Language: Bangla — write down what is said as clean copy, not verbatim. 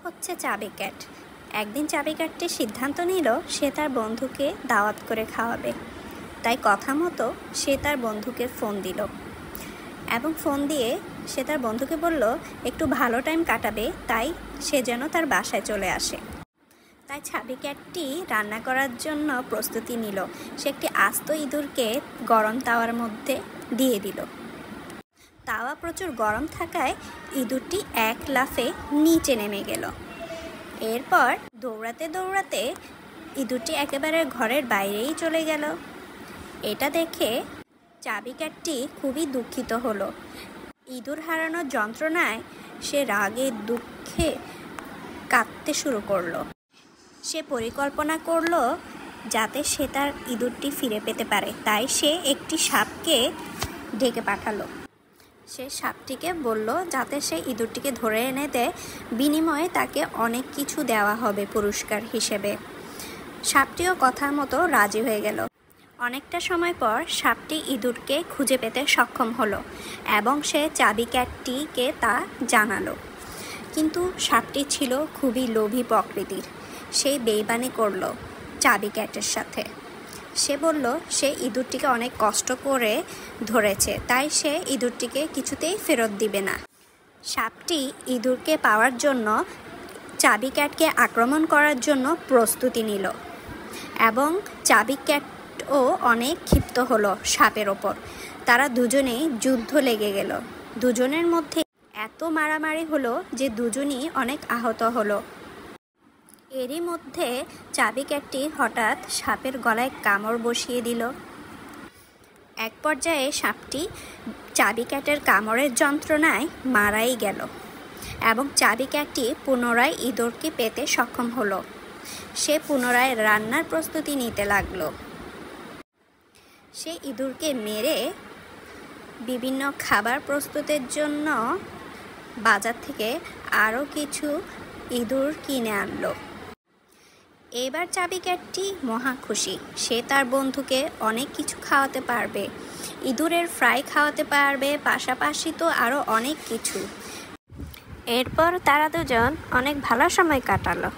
হচ্ছে চাবি ক্যাট। একদিন চাবি ক্যাটটি সিদ্ধান্ত নিল সে তার বন্ধুকে দাওয়াত করে খাওয়াবে। তাই কথা মতো সে তার বন্ধুকে ফোন দিল এবং ফোন দিয়ে সে তার বন্ধুকে বলল একটু ভালো টাইম কাটাবে, তাই সে যেন তার বাসায় চলে আসে। তাই চাবি ক্যাটটি রান্না করার জন্য প্রস্তুতি নিল। সে একটি আস্ত ইঁদুরকে গরম তাওয়ার মধ্যে দিয়ে দিল। তাওয়া প্রচুর গরম থাকায় ইঁদুরটি এক লাফে নিচে নেমে গেল। এরপর দৌড়াতে দৌড়াতে ইঁদুরটি একেবারে ঘরের বাইরেই চলে গেল। এটা দেখে চাবি ক্যাটটি খুবই দুঃখিত হলো। ইঁদুর হারানোর যন্ত্রণায় সে রাগে দুঃখে কাঁদতে শুরু করলো। সে পরিকল্পনা করলো যাতে সে তার ইঁদুরটি ফিরে পেতে পারে। তাই সে একটি সাপকে ডেকে পাঠালো। সে সাপটিকে বলল যাতে সে ইঁদুরটিকে ধরে এনে দেয়, বিনিময়ে তাকে অনেক কিছু দেওয়া হবে পুরস্কার হিসেবে। সাপটিও কথা মতো রাজি হয়ে গেল। অনেকটা সময় পর সাপটি ইঁদুরকে খুঁজে পেতে সক্ষম হলো এবং সে চাবি ক্যাটটিকে তা জানালো। কিন্তু সাপটি ছিল খুবই লোভী প্রকৃতির। সে বেইমানি করলো চাবি ক্যাটের সাথে। সে বলল সে ইঁদুরটিকে অনেক কষ্ট করে ধরেছে, তাই সে ইঁদুরটিকে কিছুতেই ফেরত দিবে না। সাপটি ইঁদুরকে পাওয়ার জন্য চাবি ক্যাটকে আক্রমণ করার জন্য প্রস্তুতি নিল এবং চাবি ক্যাটও অনেক ক্ষিপ্ত হলো সাপের ওপর। তারা দুজনেই যুদ্ধ লেগে গেল। দুজনের মধ্যে এত মারামারি হলো যে দুজনই অনেক আহত হলো। এরই মধ্যে চাবি ক্যাটটি হঠাৎ সাপের গলায় কামড় বসিয়ে দিল। এক পর্যায়ে সাপটি চাবি ক্যাটের কামড়ের যন্ত্রণায় মারাই গেল এবং চাবি ক্যাটটি পুনরায় ইঁদুরকে পেতে সক্ষম হলো। সে পুনরায় রান্নার প্রস্তুতি নিতে লাগলো। সে ইঁদুরকে মেরে বিভিন্ন খাবার প্রস্তুতের জন্য বাজার থেকে আরও কিছু ইঁদুর কিনে আনলো। এবার চাবি ক্যাটটি মহা খুশি। সে তার বন্ধুকে অনেক কিছু খাওয়াতে পারবে, ইঁদুরের ফ্রাই খাওয়াতে পারবে, পাশাপাশি তো আরও অনেক কিছু। এরপর তারা দুজন অনেক ভালো সময় কাটালো।